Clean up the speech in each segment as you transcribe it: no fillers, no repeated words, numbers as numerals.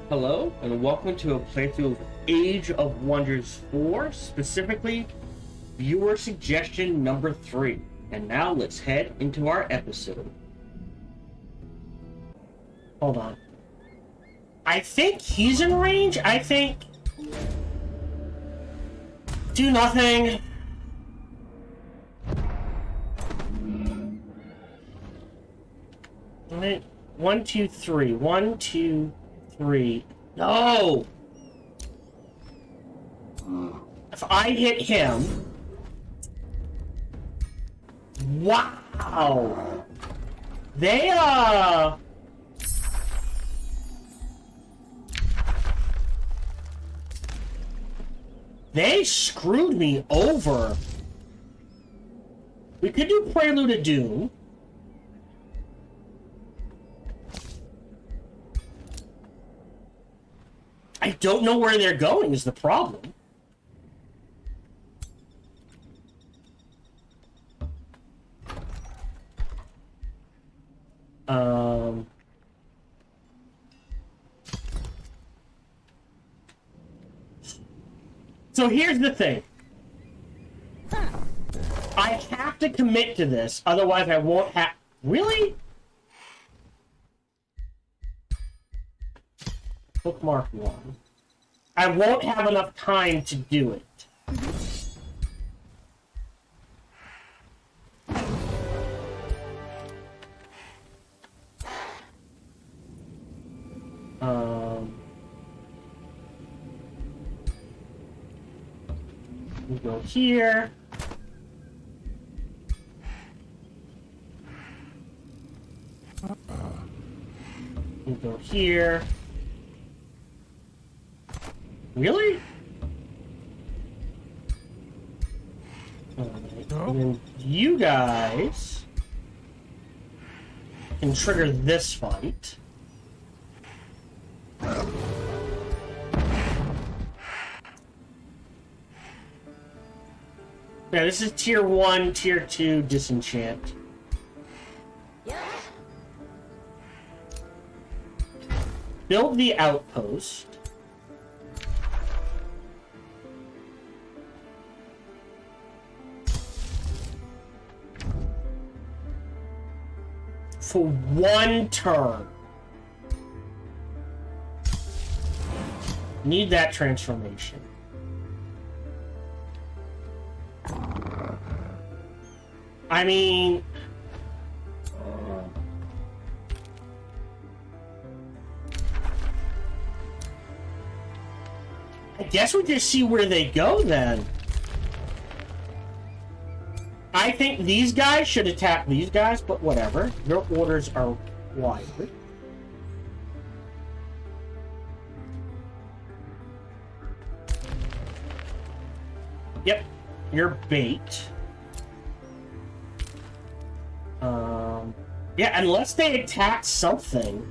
Hello, and welcome to a playthrough of Age of Wonders 4, specifically Viewer Suggestion number 3. And now let's head into our episode. Hold on. I think he's in range. I think... Do nothing. Wait, 1, 2, 3. 1, 2, 3. No! If I hit him... Wow! They, They screwed me over. We could do Prelude of Doom. I don't know where they're going is the problem. So here's the thing. I have to commit to this, otherwise I won't have... Really? Bookmark 1. I won't have enough time to do it. We go here. We go here. Really? Alright, No. and then you guys can trigger this fight. Yeah, this is tier 1, tier 2 disenchant. Build the outpost. For 1 turn. Need that transformation. I mean... I guess we just see where they go then. I think these guys should attack these guys, but whatever. Your orders are wider. Yep, you're bait. Yeah, unless they attack something.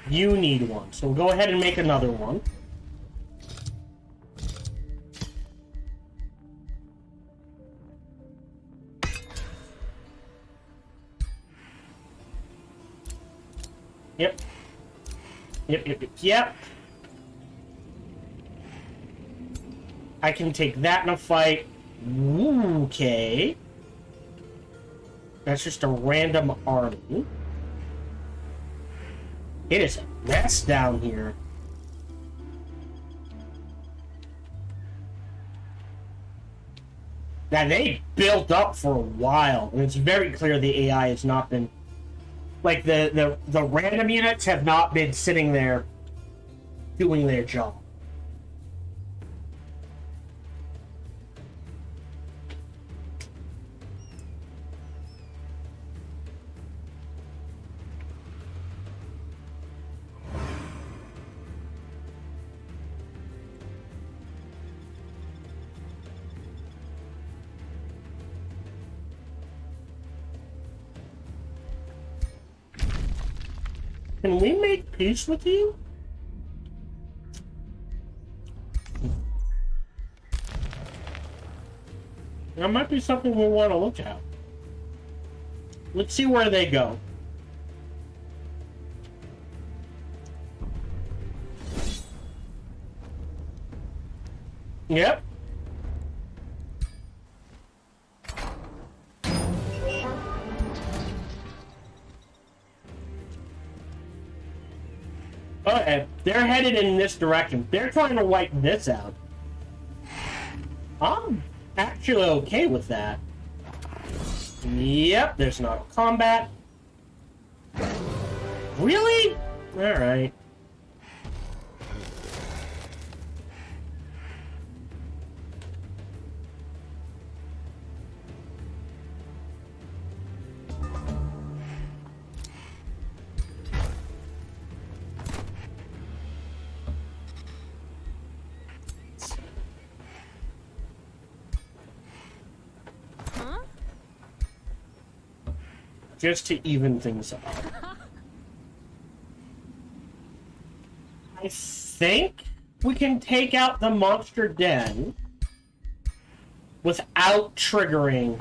You need one, so we'll go ahead and make another one. Yep. Yep. I can take that in a fight. Ooh, okay. That's just a random army. It is a mess down here. Now, they built up for a while, and it's very clear the AI has not been... Like, the random units have not been sitting there doing their job. Can we make peace with you? That might be something we want to look at. Let's see where they go. Yep. Okay, they're headed in this direction. They're trying to wipe this out. I'm actually okay with that. Yep, there's not combat. Really? Alright. Just to even things up. I think we can take out the monster den without triggering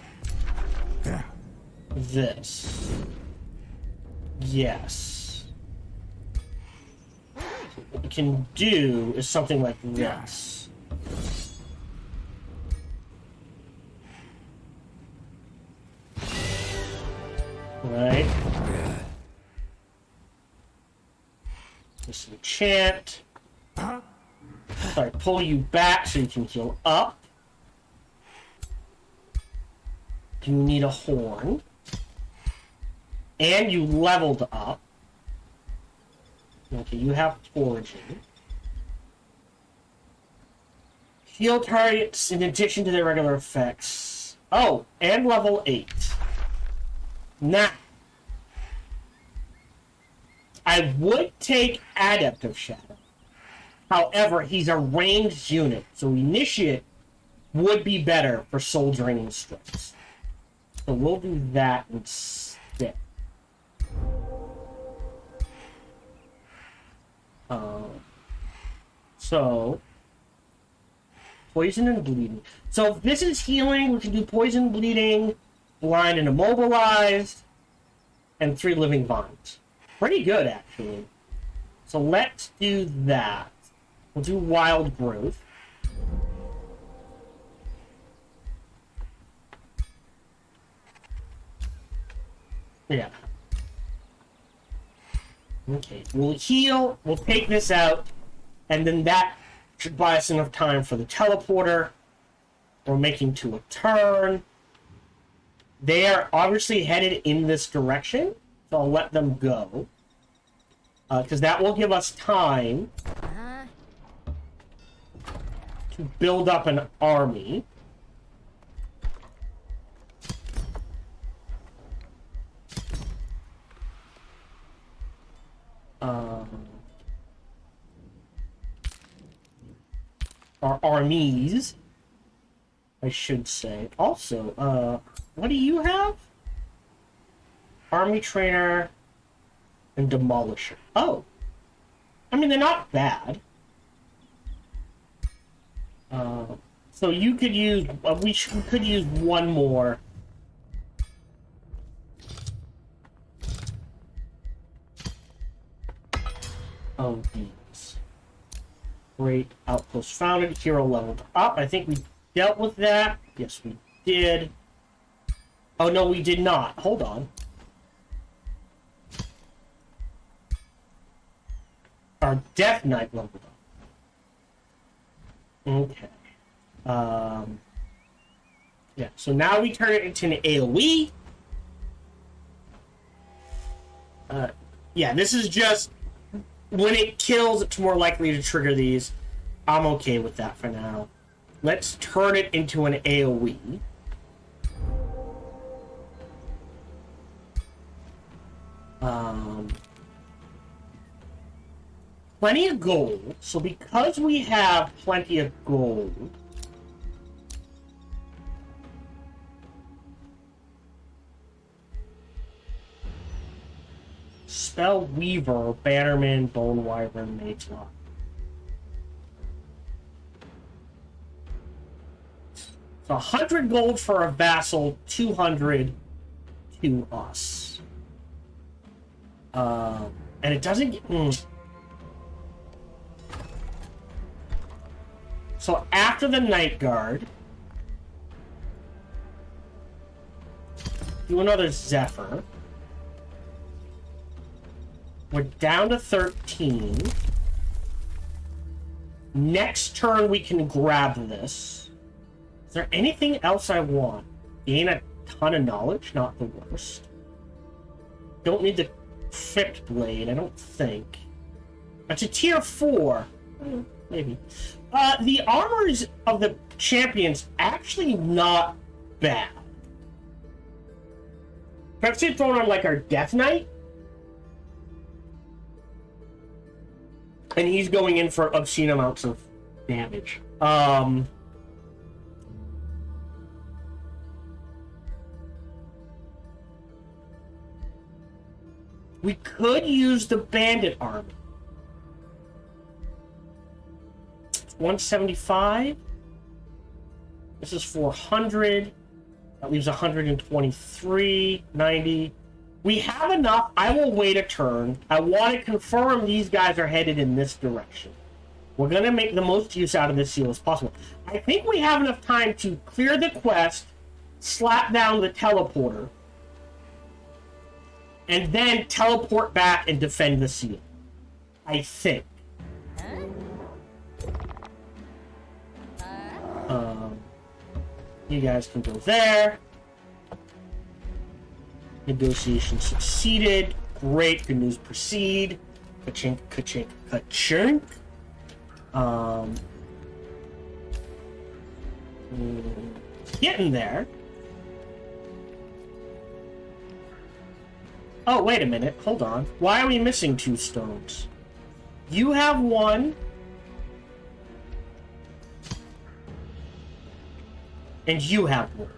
this. Yes. What we can do is something like this. Right. Disenchant. Sorry, pull you back so you can heal up. You need a horn. And you leveled up. Okay, you have foraging. Heal targets in addition to their regular effects. Oh, and level 8. Now, I would take Adept of Shadow. However, he's a ranged unit, so Initiate would be better for soldiering and strikes. So we'll do that instead. So, poison and bleeding. So if this is healing, we can do poison, bleeding, blind and immobilized, and 3 living vines. Pretty good, actually. So let's do that. We'll do wild growth. Yeah. Okay, we'll heal, we'll take this out, and then that should buy us enough time for the teleporter. We're making to a turn. They are obviously headed in this direction, so I'll let them go. Because that will give us time to build up an army. Our armies, I should say. Also, what do you have? Army Trainer and Demolisher. Oh. I mean, they're not bad. So you could use... we could use one more. Of these. Great. Outpost founded. Hero leveled up. I think we dealt with that. Yes, we did. Oh, no, we did not. Hold on. Our Death Knight leveled up. Okay. Yeah, so now we turn it into an AoE. Yeah, this is just... when it kills, it's more likely to trigger these. I'm okay with that for now. Let's turn it into an AoE. Plenty of gold. So because we have plenty of gold, Spell Weaver, Bannerman, Bone Wyvern, Mage Lock. So 100 gold for a vassal, 200 to us. And it doesn't get... So after the Night Guard, do another Zephyr. We're down to 13. Next turn we can grab this. Is there anything else I want? Gain a ton of knowledge, not the worst. Don't need the Crypt Blade, I don't think. That's a tier 4. Maybe. The armors of the champions actually not bad. Especially throwing on like our Death Knight. And he's going in for obscene amounts of damage. We could use the bandit armor. It's 175. This is 400. That leaves 123, 90. We have enough. I will wait a turn. I want to confirm these guys are headed in this direction. We're going to make the most use out of this seal as possible. I think we have enough time to clear the quest, slap down the teleporter, and then teleport back and defend the seal. I think. You guys can go there. Negotiation succeeded. Great. Good news. Proceed. Ka-chink, ka-chink, ka-chink. Getting there. Oh, wait a minute. Hold on. Why are we missing 2 stones? You have 1. And you have 1.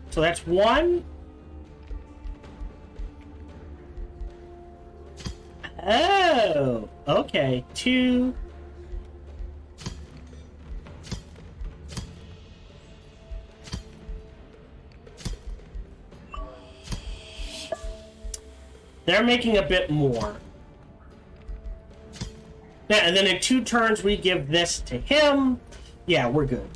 So that's 1. Oh, okay. 2. They're making a bit more. Yeah, and then in 2 turns we give this to him. Yeah, we're good.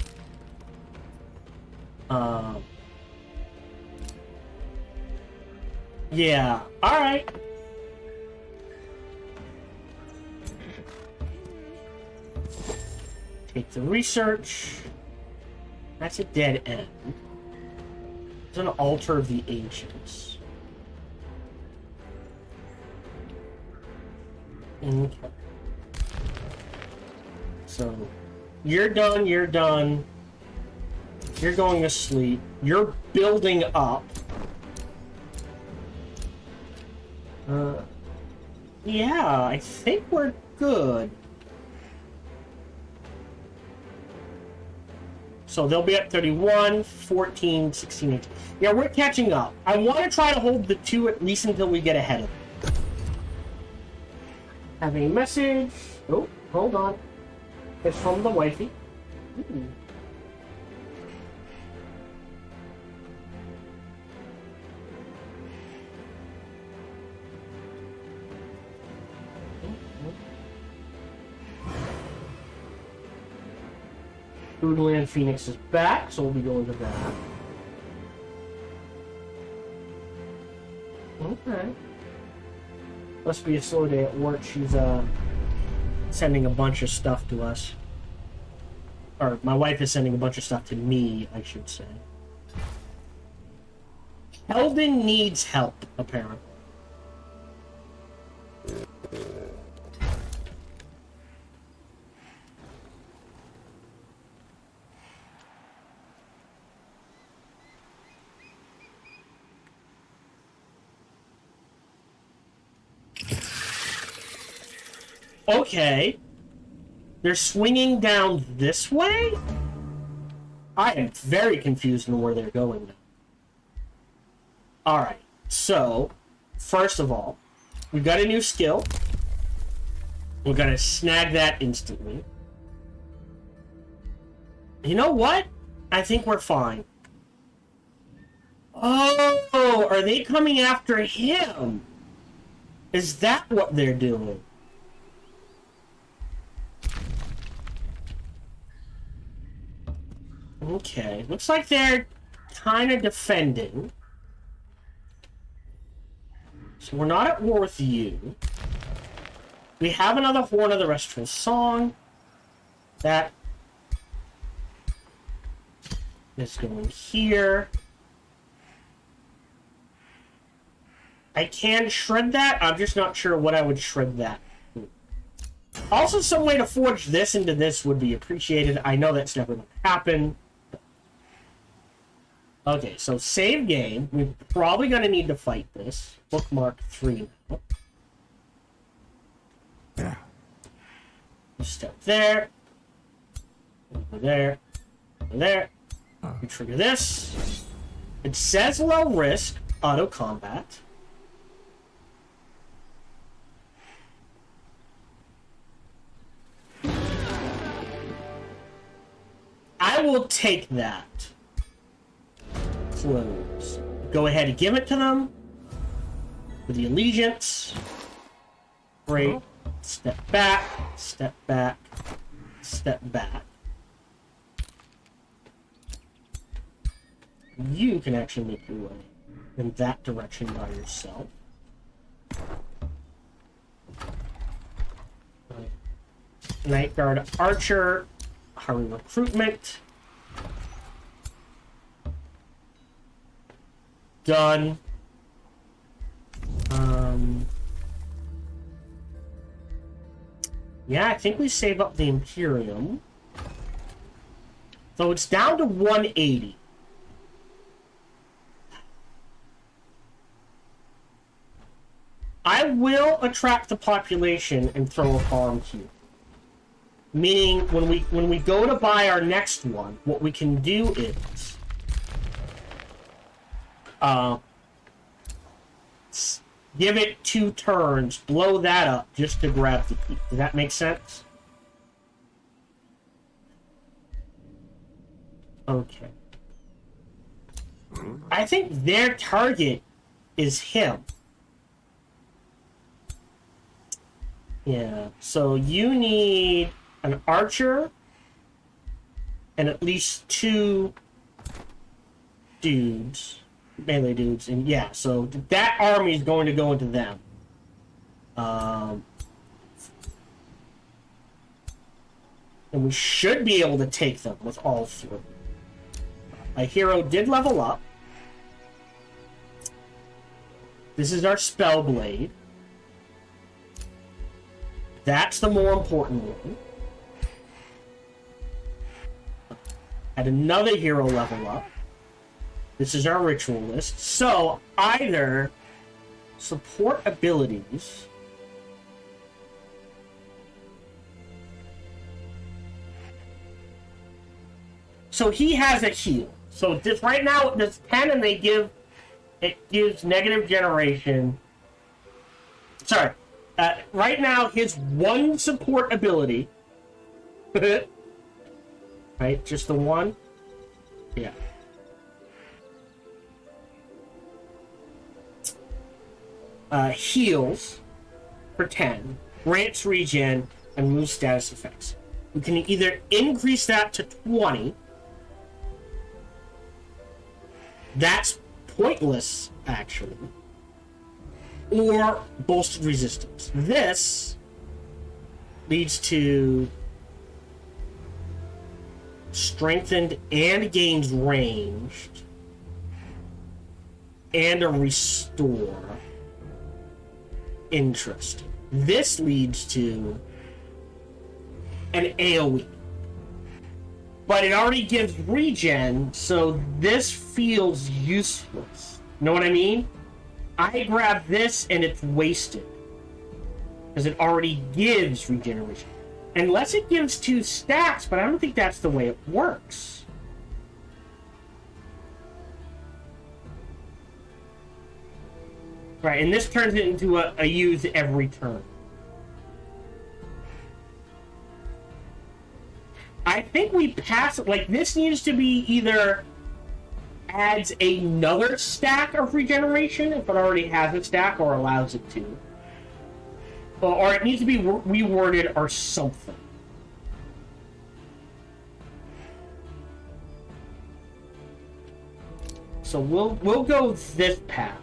Yeah, alright. Take the research. That's a dead end. It's an altar of the ancients. Okay. So, you're done, you're done. You're going to sleep. You're building up. Yeah, I think we're good. So they'll be at 31, 14, 16, 18. Yeah, we're catching up. I want to try to hold the 2 at least until we get ahead of them. Have a message. Oh, hold on. It's from the wifey. Ooh. Foodland Phoenix is back, so we'll be going to that. Okay. Must be a slow day at work. She's sending a bunch of stuff to us. Or my wife is sending a bunch of stuff to me, I should say. Eldon needs help, apparently. Okay. They're swinging down this way? I am very confused in where they're going now. Alright, so first of all, we got a new skill. We're gonna snag that instantly. You know what? I think we're fine. Oh, are they coming after him? Is that what they're doing? Okay, looks like they're kind of defending. So we're not at war with you. We have another Horn of the Restful Song. That is going here. I can shred that. I'm just not sure what I would shred that. Also, some way to forge this into this would be appreciated. I know that's never going to happen. Okay, so save game. We're probably going to need to fight this. Bookmark 3 now. Yeah. You step there. Over there. Over there. You trigger this. It says low risk. Auto combat. I will take that. Close. Go ahead and give it to them. With the allegiance. Great. Step back. Step back. Step back. You can actually make your way in that direction by yourself. Night Guard Archer. Hurry recruitment. Done. Yeah, I think we save up the Imperium. So it's down to 180. I will attract the population and throw a farm here. Meaning, when we go to buy our next one, what we can do is give it 2 turns, blow that up just to grab the key. Does that make sense? Okay. I think their target is him. Yeah, so you need an archer and at least 2 dudes, melee dudes, and yeah, so that army is going to go into them. And we should be able to take them with all 3. My hero did level up. This is our spell blade. That's the more important one. Had another hero level up. This is our ritualist. So, either support abilities. So he has a heal. So this right now it does 10 and it gives negative generation. Sorry. Right now, his 1 support ability, right, just the 1, yeah. Heals for 10, grants regen, and moves status effects. We can either increase that to 20. That's pointless, actually. Or bolstered resistance. This leads to strengthened and gains ranged and a restore. Interesting. This leads to an AoE. But it already gives regen, so this feels useless. Know what I mean? I grab this and it's wasted. Because it already gives regeneration. Unless it gives 2 stacks, but I don't think that's the way it works. Right, and this turns it into a use every turn. I think we pass it. Like, this needs to be either adds another stack of regeneration if it already has a stack or allows it to. Or it needs to be reworded or something. So we'll go this path.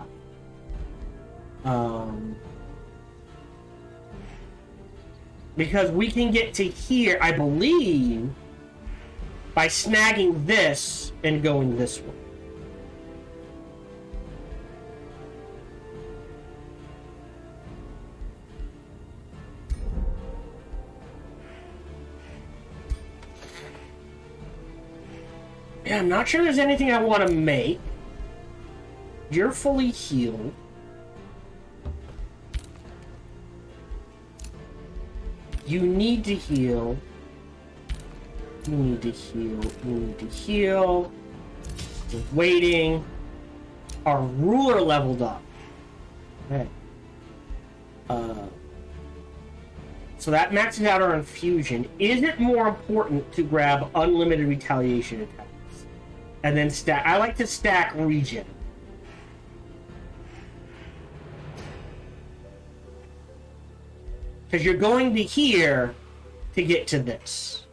Because we can get to here, I believe, by snagging this and going this way. Yeah, I'm not sure there's anything I want to make. You're fully healed. You need to heal. You need to heal. You need to heal. We're waiting. Our ruler leveled up. Okay. So that maxes out our infusion. Is it more important to grab unlimited retaliation attacks? And then stack. I like to stack regen. Because you're going to here to get to this.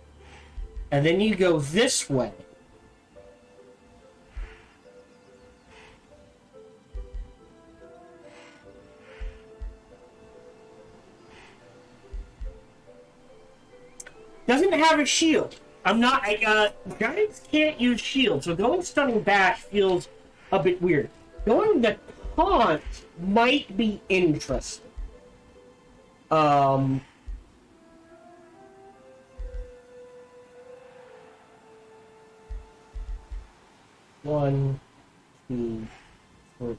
And then you go this way. Doesn't have a shield. I'm not... Giants can't use shield, so going Stunning Bash feels a bit weird. Going the Taunt might be interesting. 1, 2, 3.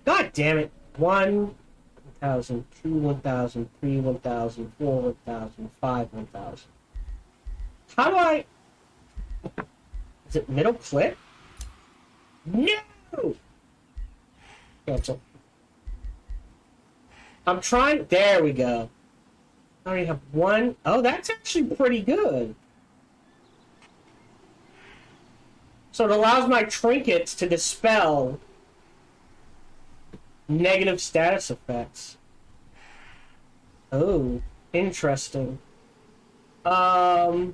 God damn it. 1,000, 2, 1,000, 3, 1,000, 4, 1,000, 5, 1,000. How do I... Is it middle click? No! Cancel. I'm trying... There we go. I already have one. Oh, that's actually pretty good. So it allows my trinkets to dispel negative status effects. Oh, interesting. I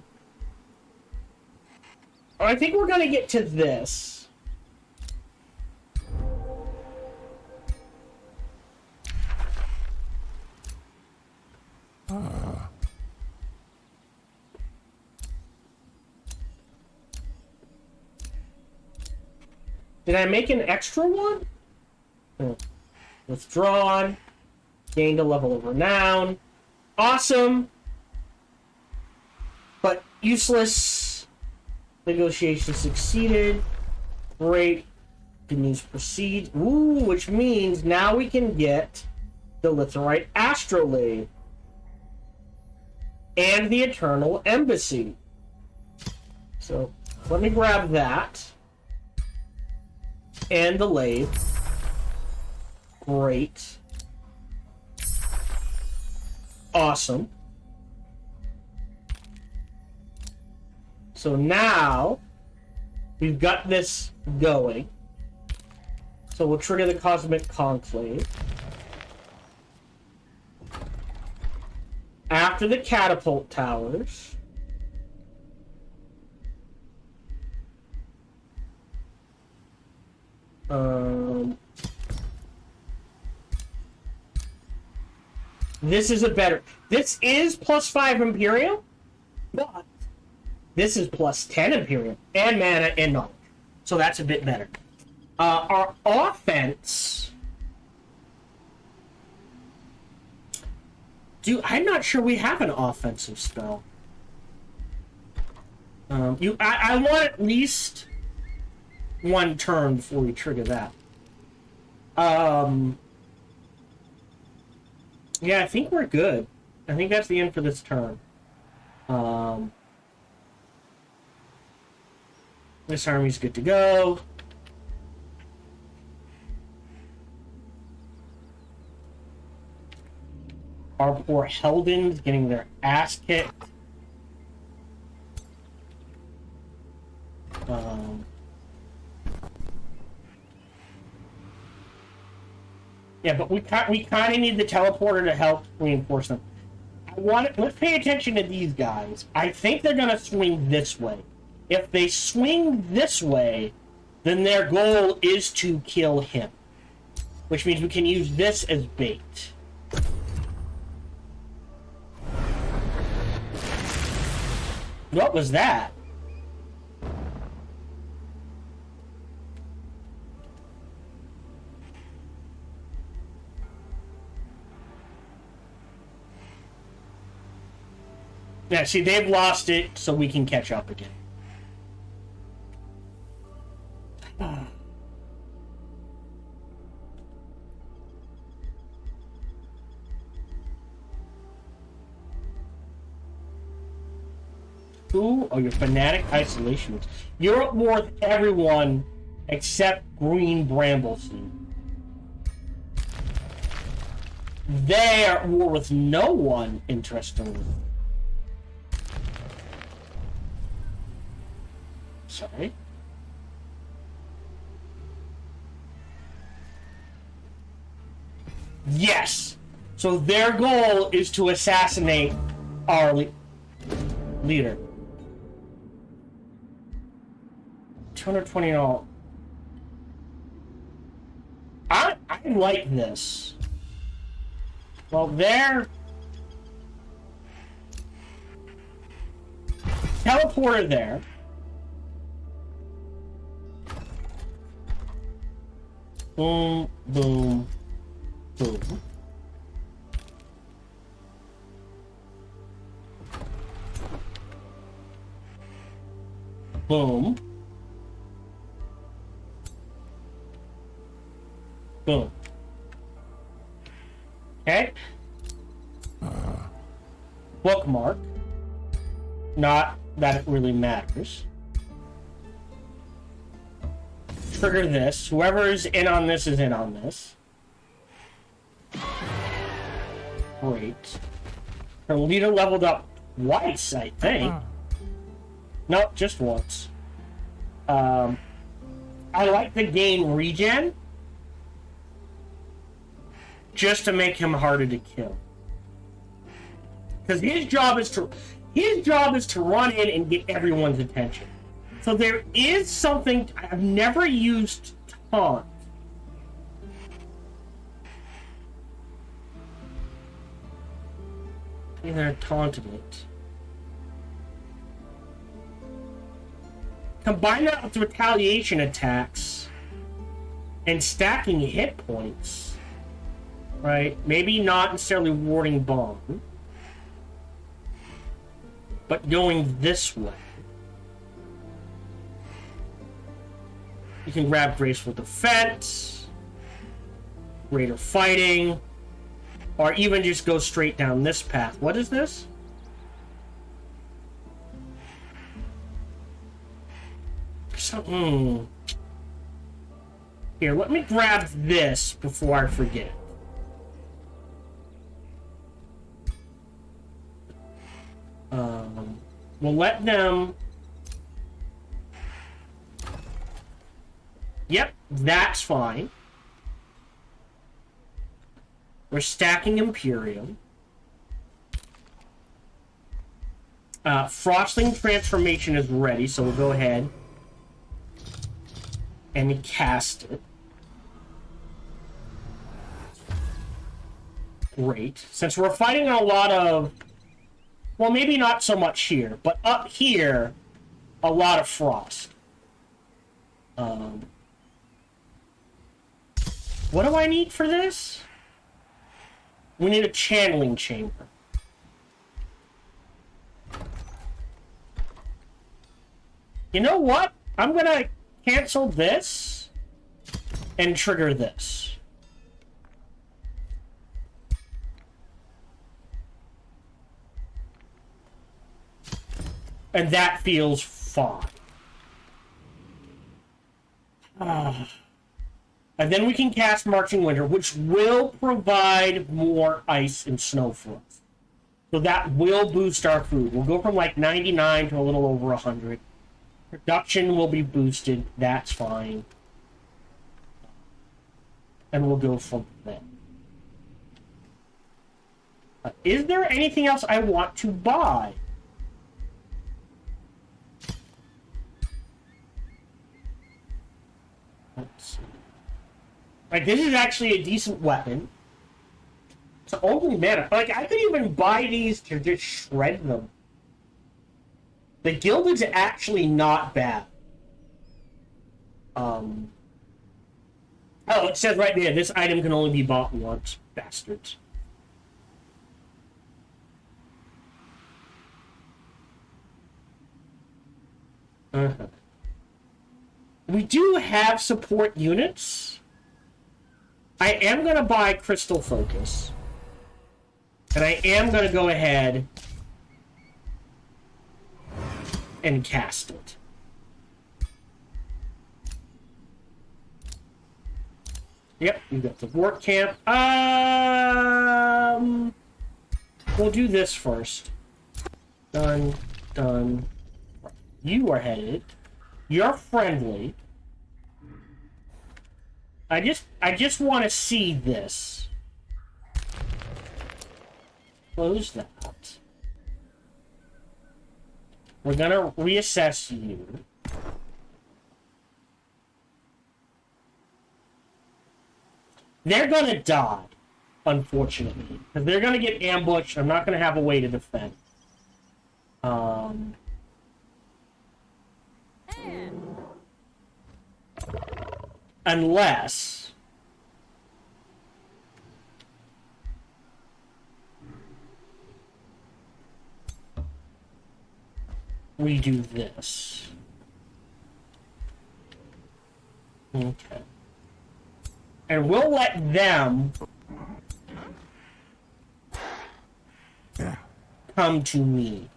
think we're gonna get to this. Did I make an extra one? Withdrawn. Gained a level of renown. Awesome. But useless. Negotiation succeeded. Great. Can use proceed. Ooh, which means now we can get the Litherite Astrolabe. And the Eternal Embassy. So, let me grab that. And the lathe. Great. Awesome. So now, we've got this going. So we'll trigger the Cosmic Conclave. After the catapult towers. This is a better... This is +5 Imperium, but this is +10 Imperium, and mana, and knowledge. So that's a bit better. Our offense... I'm not sure we have an offensive spell. I want at least one turn before we trigger that. Yeah, I think we're good. I think that's the end for this turn. This army's good to go. Our poor Heldens getting their ass kicked. Yeah, but we kind of need the teleporter to help reinforce them. Let's pay attention to these guys. I think they're gonna swing this way. If they swing this way, then their goal is to kill him, which means we can use this as bait. What was that? Yeah, see, they've lost it, so we can catch up again. Who are your fanatic isolations? You're at war with everyone except Green Brambleseed. They are at war with no one, interestingly. Sorry. Yes! So their goal is to assassinate our leader. 220 all. I like this. Well, they're teleporter there. Boom, boom, boom. Boom. Boom. Okay. Bookmark. Not that it really matters. Trigger this. Whoever is in on this is in on this. Great. Her leader leveled up twice, I think. No, just once. I like the gain regen. Just to make him harder to kill. Because his job is to run in and get everyone's attention. So there is something I've never used taunt. Either taunted it. Combine that with retaliation attacks and stacking hit points. Right? Maybe not necessarily warding bomb. But going this way. You can grab Graceful Defense, Greater Fighting, or even just go straight down this path. What is this? Here, let me grab this before I forget. We'll let them... Yep, that's fine. We're stacking Imperium. Frostling Transformation is ready, so we'll go ahead and cast it. Great. Since we're fighting a lot of... Well, maybe not so much here, but up here, a lot of frost. What do I need for this? We need a channeling chamber. You know what? I'm gonna cancel this and trigger this. And that feels fine. And then we can cast Marching Winter, which will provide more ice and snow for us. So that will boost our food. We'll go from like 99 to a little over 100. Production will be boosted. That's fine. And we'll go from there. Is there anything else I want to buy? Let's see. Like, this is actually a decent weapon. It's only mana. Like, I could even buy these to just shred them. The Gilded's actually not bad. Oh, it says right there, this item can only be bought once. Bastards. We do have support units. I am going to buy Crystal Focus. And I am going to go ahead and cast it. Yep, you got the work camp. We'll do this first. Done, done. You are headed. You're friendly. I just want to see this. Close that. We're gonna reassess you. They're gonna die, unfortunately, because they're gonna get ambushed. I'm not gonna have a way to defend. Unless we do this. Okay. And we'll let them come to me.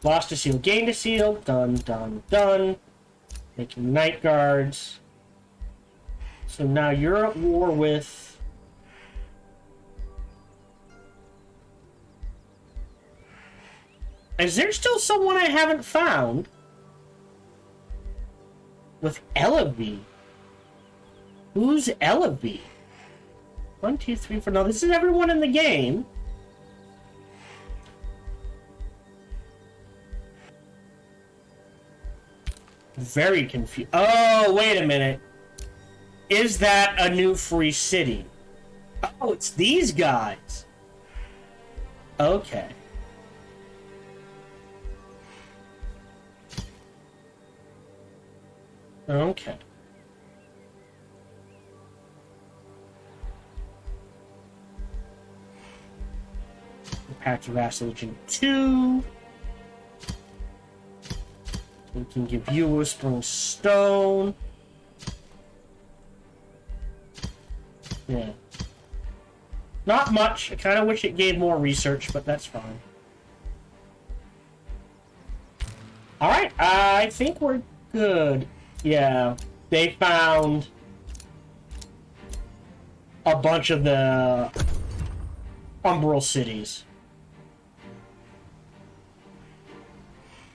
Lost a seal, gained a seal. Done, done, done. Making night guards. So now you're at war with... Is there still someone I haven't found? With AoW. Who's AoW? 1, 2, 3, 4. No, this is everyone in the game. Very confused. Oh, wait a minute. Is that a new free city? Oh, it's these guys. Okay. Okay. Patch of Vassalage 2. We can give you Whispering Stone. Yeah. Not much. I kind of wish it gave more research, but that's fine. Alright, I think we're good. Yeah. They found a bunch of the Umbral cities.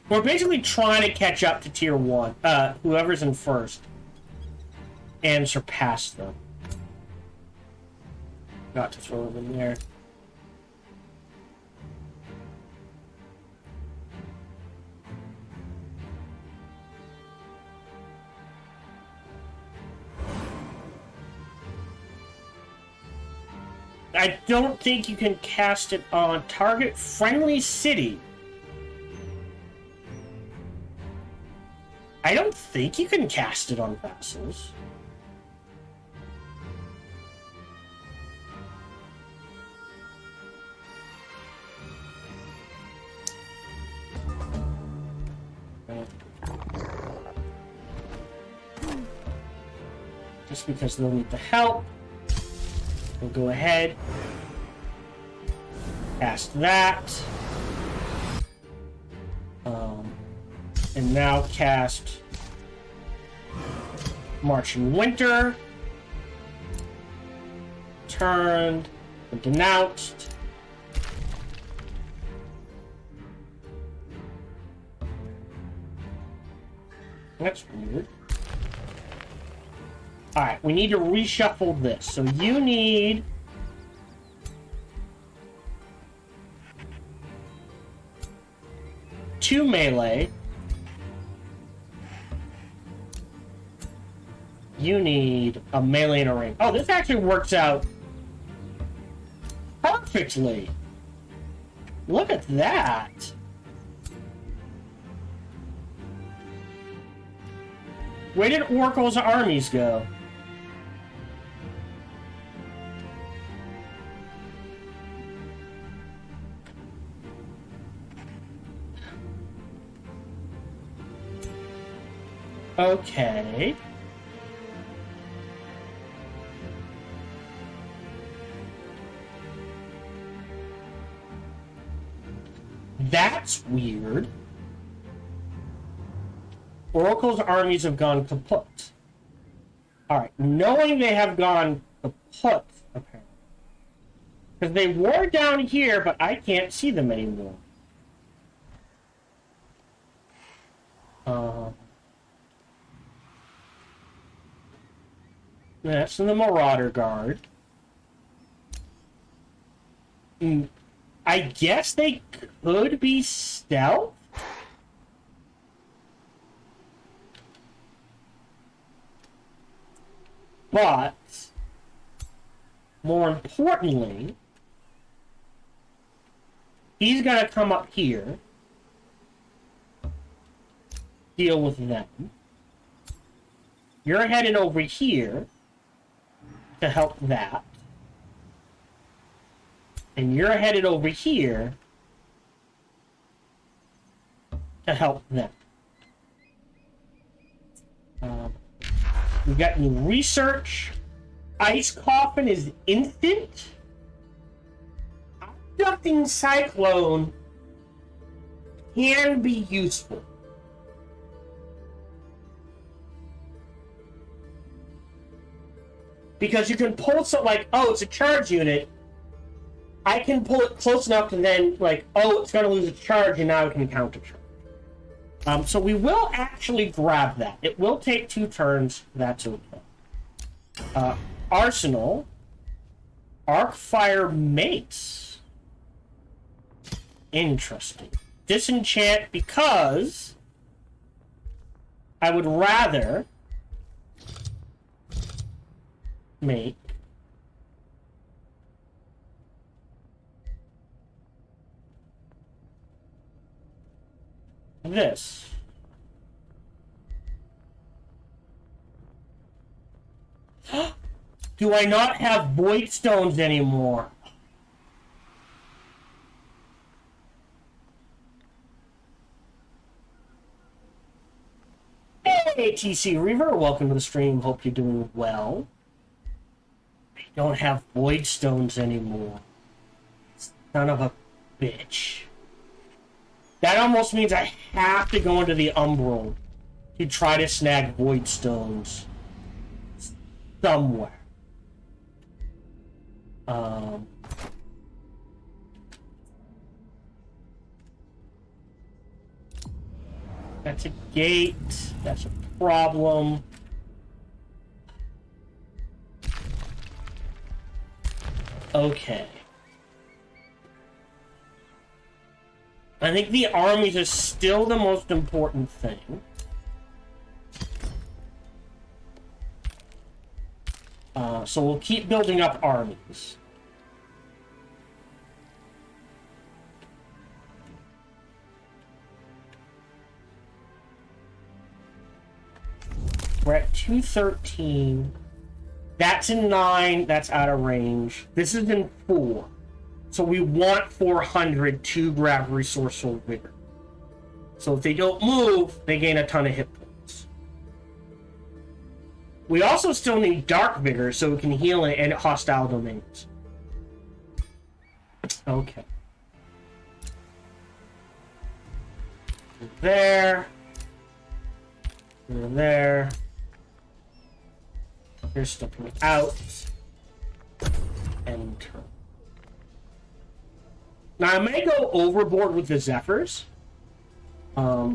We're basically trying to catch up to Tier 1, whoever's in first, and surpass them. Got to throw them in there. I don't think you can cast it on target friendly city. I don't think you can cast it on vassals. Just because they'll need the help. We'll go ahead. Cast that. And now cast March and Winter. Turned and denounced. That's weird. Alright, we need to reshuffle this. So you need... two melee. You need a melee and a range. Oh, this actually works out perfectly. Look at that. Where did Oracle's armies go? Okay. That's weird. Oracle's armies have gone kaput. Alright, knowing they have gone kaput, apparently. Because they were down here, but I can't see them anymore. That's in the Marauder Guard. I guess they could be stealth? But, more importantly, he's gonna come up here, deal with them. You're headed over here to help that. And you're headed over here to help them. We got new research. Ice Coffin is instant. Abducting Cyclone can be useful. Because you can pull something like, oh, it's a charge unit. I can pull it close enough to then, like, oh, it's going to lose its charge, and now I can counter charge. So we will actually grab that. It will take 2 turns. That's okay. Arsenal. Arcfire Mace. Interesting. Disenchant because I would rather make this. Do I not have Void Stones anymore? Hey, TC Reaver, welcome to the stream. Hope you're doing well. I don't have Void Stones anymore. Son of a bitch. That almost means I have to go into the Umbral to try to snag Void Stones somewhere. That's a gate. That's a problem. Okay. I think the armies are still the most important thing. So we'll keep building up armies. We're at 213. That's in 9. That's out of range. This is in 4. So we want 400 to grab Resourceful Vigor. So if they don't move, they gain a ton of hit points. We also still need Dark Vigor so we can heal in hostile domains. Okay. There. There. Here's stepping out. And turn. Now, I may go overboard with the Zephyrs. But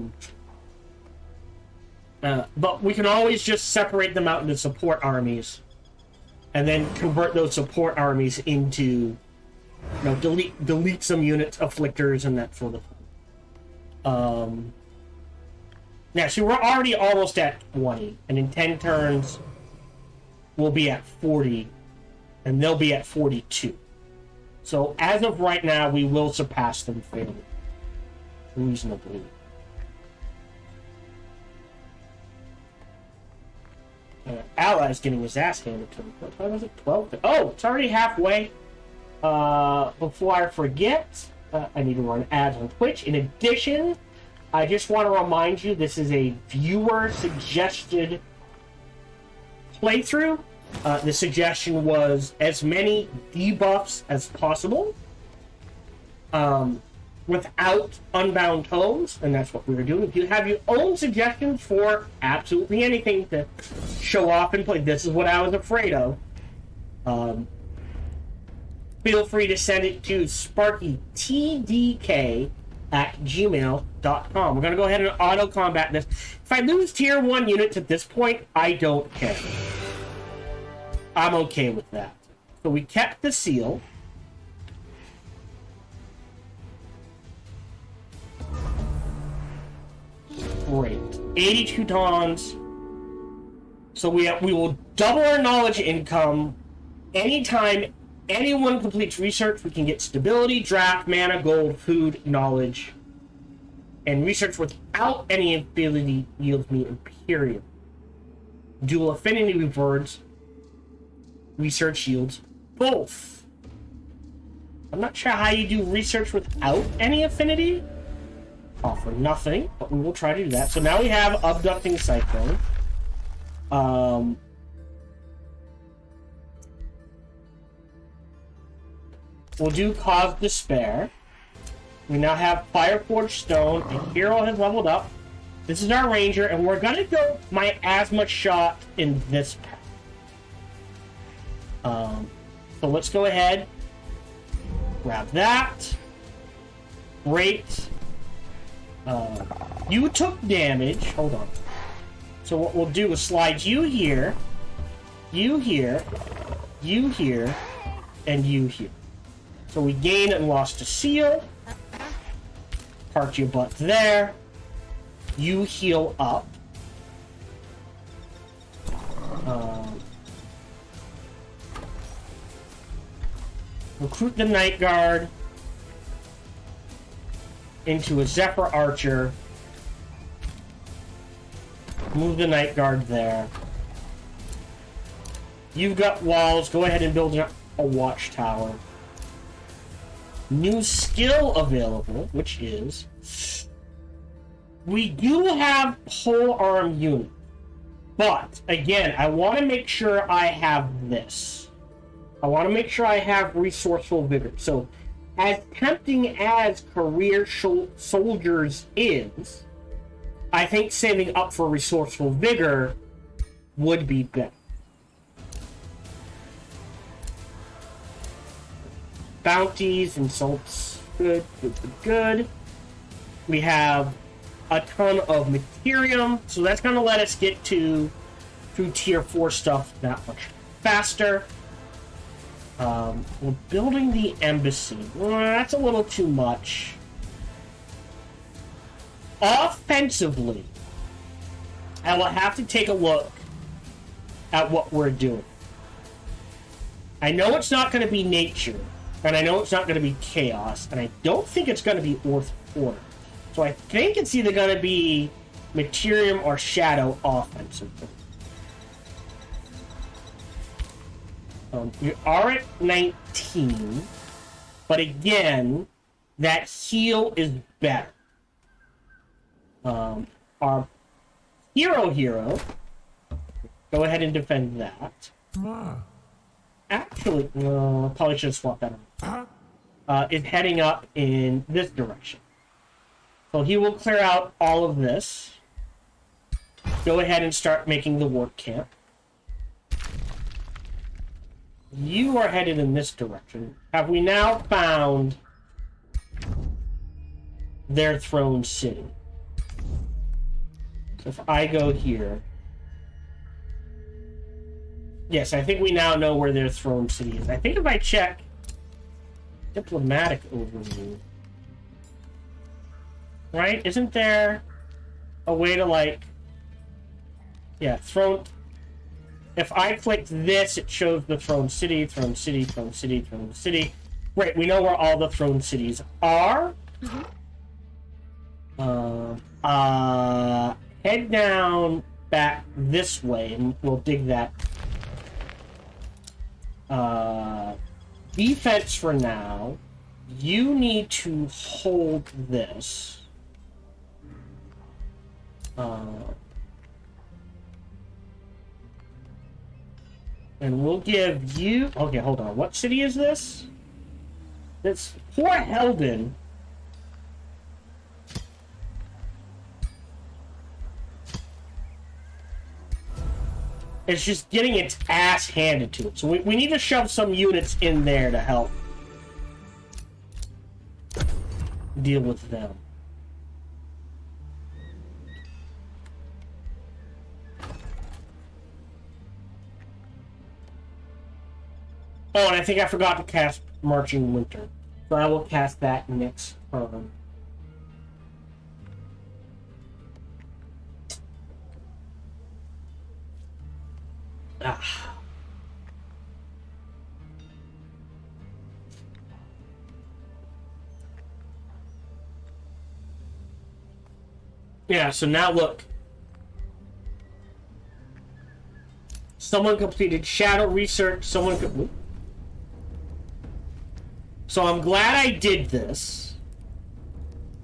we can always just separate them out into support armies. And then convert those support armies into, you know, delete some units, afflictors, and that sort of thing. Yeah, so we're already almost at 20. And in 10 turns, we'll be at 40. And they'll be at 42. So as of right now, we will surpass them fairly reasonably. Allies getting his ass handed to him. What time was it? 12? Oh, it's already halfway. Before I forget, I need to run ads on Twitch. In addition, I just want to remind you, this is a viewer-suggested playthrough. The suggestion was as many debuffs as possible without unbound tomes, and that's what we were doing. If you have your own suggestions for absolutely anything to show off and play, this is what I was afraid of. Feel free to send it to sparkytdk@gmail.com. We're going to go ahead and auto-combat this. If I lose tier 1 units at this point, I don't care. I'm okay with that. So we kept the seal. Great. 82 tons. So we will double our knowledge income. Anytime anyone completes research, we can get stability, draft, mana, gold, food, knowledge. And research without any ability yields me Imperium. Dual affinity rewards. Research yields both. I'm not sure how you do research without any affinity. Offer nothing, but we will try to do that. So now we have Abducting Cyclone. We'll do Cause Despair. We now have Fireforged Stone. A hero has leveled up. This is our Ranger, and we're gonna go my Asthma Shot in this pack. So let's go ahead. Grab that. Great. You took damage. Hold on. So what we'll do is slide you here, you here, you here, and you here. So we gained and lost a seal. Park your butt there. You heal up. Recruit the Night Guard into a Zephyr Archer. Move the Night Guard there. You've got walls. Go ahead and build a watchtower. New skill available, which is... we do have whole arm unit. But, again, I want to make sure I have this. I want to make sure I have Resourceful Vigor. So, as tempting as Career Soldiers is, I think saving up for Resourceful Vigor would be better. Bounties, insults, good, good, good, good. We have a ton of Materium, so that's going to let us get to tier 4 stuff that much faster. We're building the embassy. Well, that's a little too much. Offensively, I will have to take a look at what we're doing. I know it's not going to be nature, and I know it's not going to be chaos, and I don't think it's going to be order. So I think it's either going to be Materium or Shadow offensively. We are at 19, but again, that heal is better. Our hero, go ahead and defend that. Actually, no, I probably should have swapped that out. Is heading up in this direction. So he will clear out all of this. Go ahead and start making the work camp. You are headed in this direction. Have we now found their throne city? So if I go here... Yes, I think we now know where their throne city is. I think if I check diplomatic overview... Right? Isn't there a way to, like... Yeah, throne... If I click this, it shows the throne city, throne city, throne city, throne city. Right, we know where all the throne cities are. Head down back this way, and we'll dig that. Defense for now. You need to hold this. And we'll give you... Okay, hold on. What city is this? It's poor Helden. It's just getting its ass handed to it. So we need to shove some units in there to help deal with them. Oh, and I think I forgot to cast Marching Winter. So I will cast that next turn. Yeah, so now look. Someone completed shadow research, someone... So I'm glad I did this.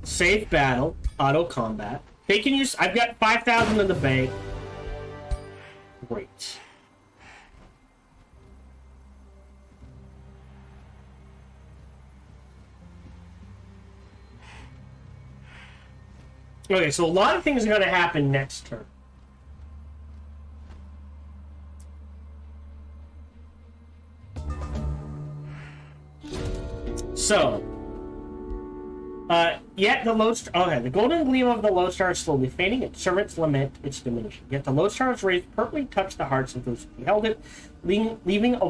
Safe battle, auto combat. They can use... I've got 5,000 in the bank. Great. Okay, so a lot of things are going to happen next turn. So, yet the lodestar... Okay, the golden gleam of the lodestar is slowly fading, its servants lament its diminishing. Yet the lodestar's rays purposely touch the hearts of those who beheld it, leaving a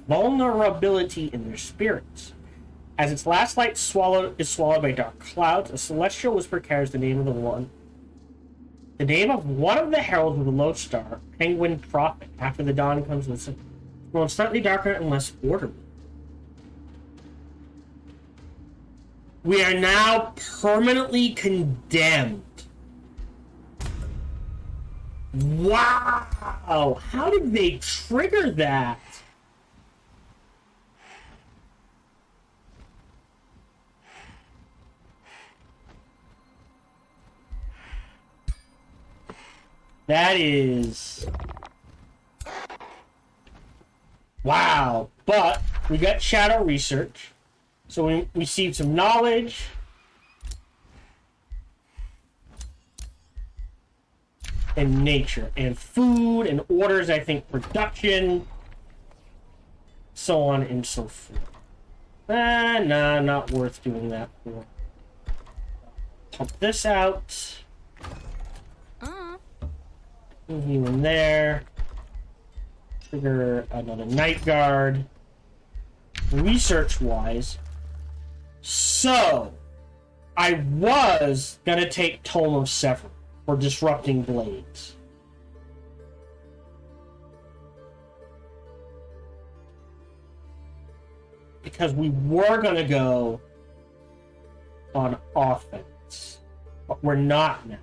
vulnerability in their spirits. As its last light is swallowed by dark clouds, a celestial whisper carries the name of one of the heralds of the lodestar, Penguin Prophet. After the dawn comes the sun, grown slightly darker and less orderly. We are now permanently condemned. Wow! How did they trigger that? That is... Wow. But we got shadow research. So we received some knowledge. And nature. And food. And orders, I think, production. So on and so forth. Nah, not worth doing that for. Pump this out. Move you in there. Trigger another night guard. Research-wise. So, I was gonna take Tome of Sever for disrupting blades. Because we were gonna go on offense. But we're not now.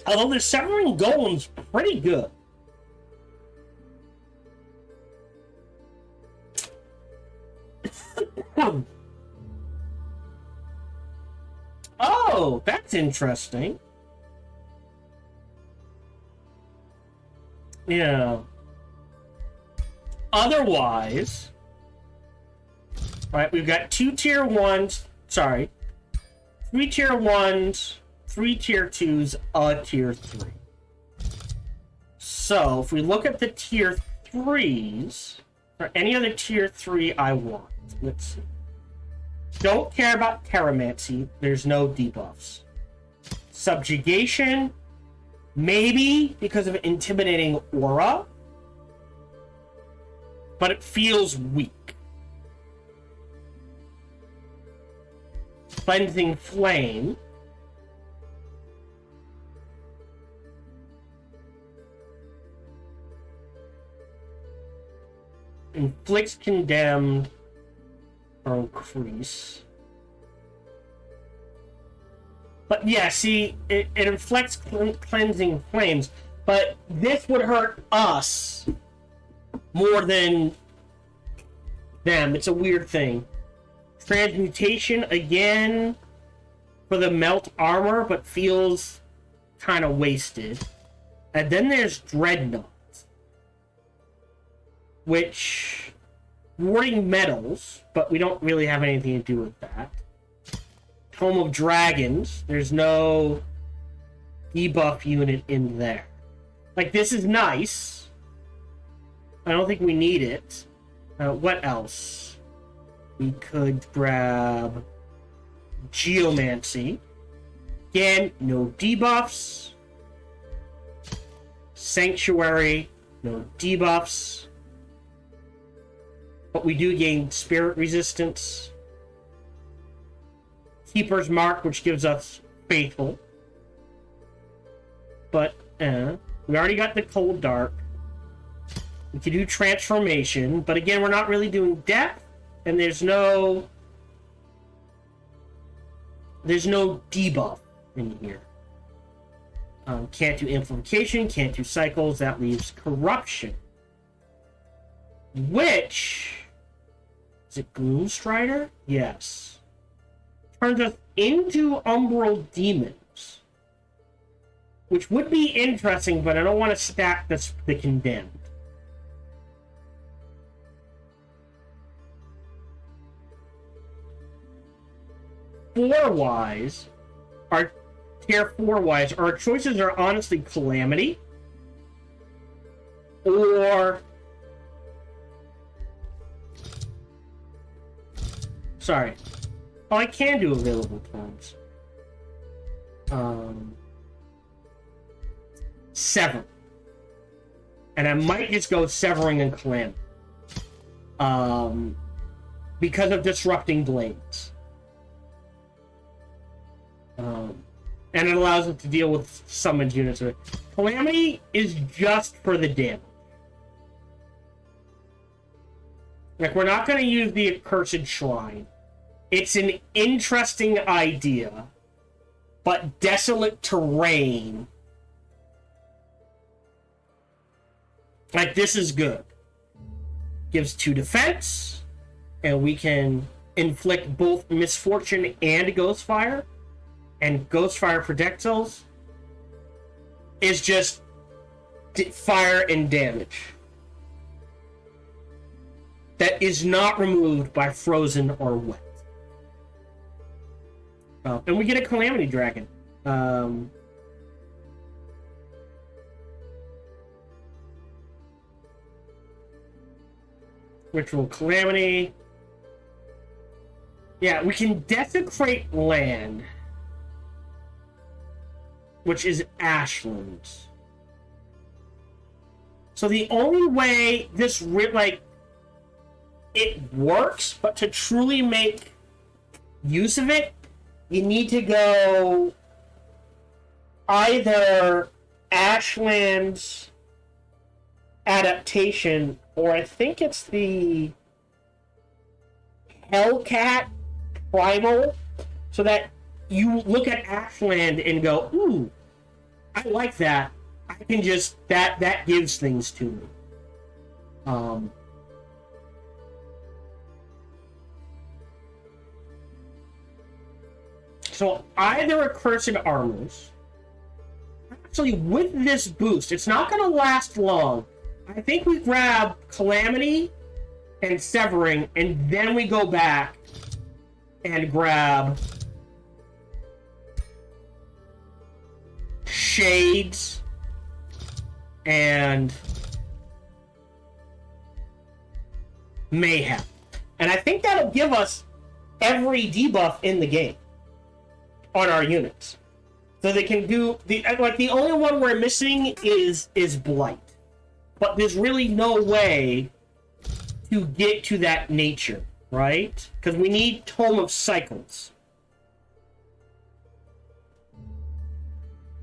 Although the Severing Golem's pretty good. Oh, that's interesting. Yeah. Otherwise, right, we've got 2 tier 1s, sorry, 3 tier 1s, 3 tier 2s, a tier 3. So, if we look at the tier 3s, or any other tier 3 I want, let's see. Don't care about Terramancy, there's no debuffs. Subjugation, maybe because of intimidating aura, but it feels weak. Cleansing Flame. Inflicts condemned or increase. But yeah, see, it inflicts cleansing flames, but this would hurt us more than them. It's a weird thing. Transmutation again for the melt armor, but feels kind of wasted. And then there's Dreadnought, which warding metals, but we don't really have anything to do with that. Tome of Dragons, there's no debuff unit in there. Like, this is nice. I don't think we need it. What else? We could grab Geomancy. Again, no debuffs. Sanctuary, no debuffs. But we do gain spirit resistance. Keeper's Mark, which gives us Faithful. But, we already got the Cold Dark. We can do Transformation, but again, we're not really doing Death, and there's no debuff in here. Can't do Amplification, can't do Cycles, that leaves Corruption. Which... is it Gloomstrider? Yes. Turns us into Umbral Demons. Which would be interesting, but I don't want to stack the Condemned. Tier 4-wise, our choices are honestly Calamity. Or... sorry. Oh, I can do available terms. Sever. And I might just go Severing and Calamity. Because of Disrupting Blades. And it allows it to deal with summoned units. Calamity is just for the damage. Like, we're not going to use the Accursed Shrine. It's an interesting idea, but Desolate Terrain... like, this is good. Gives 2 defense, and we can inflict both Misfortune and Ghostfire. And Ghostfire projectiles is just fire and damage. That is not removed by Frozen or Wet. And we get a Calamity Dragon. Ritual Calamity. Yeah, we can desecrate land, which is Ashlands. So the only way this it works, but to truly make use of it, you need to go either Ashlands adaptation, or I think it's the Hellcat Primal, so that you look at Ashland and go, ooh, I like that. I can just, that gives things to me. So either Accursed Armors. Actually, with this boost, it's not going to last long. I think we grab Calamity and Severing, and then we go back and grab Shades and mayhem. And I think that'll give us every debuff in the game on our units. So they can do the only one we're missing is blight. But there's really no way to get to that nature, right? Because we need Tome of Cycles.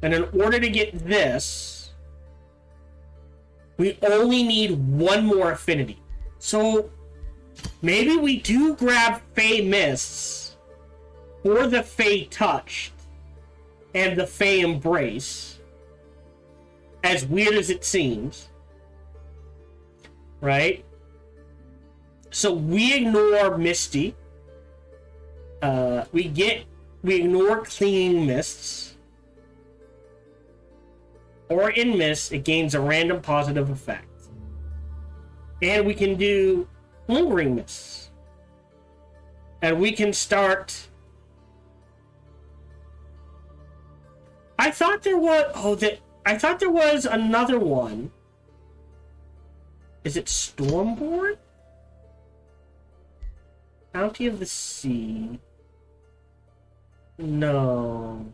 And in order to get this, we only need one more affinity. So maybe we do grab Fey Mists for the Fey Touched and the Fey Embrace, as weird as it seems, right? So we ignore Misty. We ignore Clinging Mists. Or in Mist, it gains a random positive effect. And we can do Lingering Mists. And we can start... I thought there was another one. Is it Stormborn? Bounty of the Sea. No.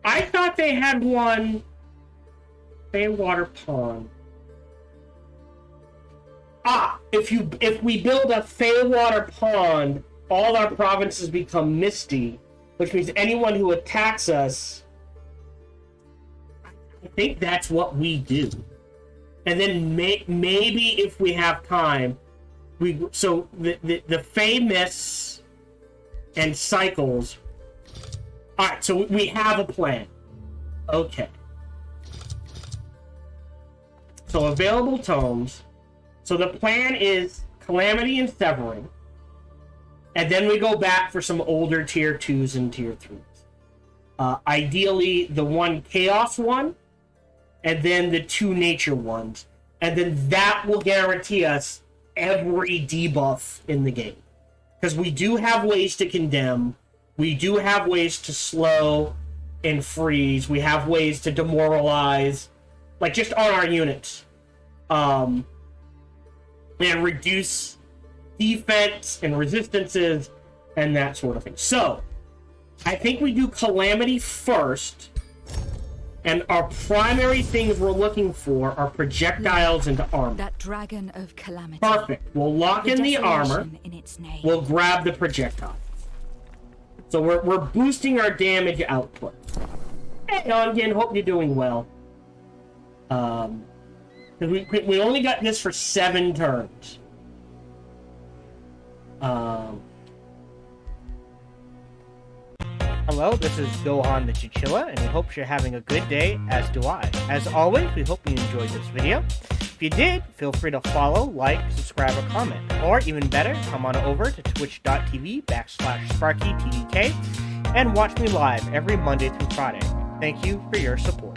I thought they had one. Baywater Pond. If we build a Feywater Pond, all our provinces become misty, which means anyone who attacks us. I think that's what we do, and then maybe if we have time, the Fey Mists and Cycles. All right, so we have a plan. Okay. So available tomes. So the plan is Calamity and Severing. And then we go back for some older tier 2s and tier 3s. Ideally, the one Chaos one, and then the 2 Nature ones. And then that will guarantee us every debuff in the game. Because we do have ways to condemn. We do have ways to slow and freeze. We have ways to demoralize. Like, just on our units. And reduce defense and resistances and that sort of thing. So, I think we do Calamity first. And our primary things we're looking for are projectiles into armor. That dragon of calamity. Perfect. We'll lock in the armor. In its name. We'll grab the projectiles. So we're boosting our damage output. Hey, again, hope you're doing well. We only got this for 7 turns. Hello, this is Gohan the Chinchilla, and we hope you're having a good day, as do I. As always, we hope you enjoyed this video. If you did, feel free to follow, like, subscribe, or comment. Or, even better, come on over to twitch.tv/SparkyTDK and watch me live every Monday through Friday. Thank you for your support.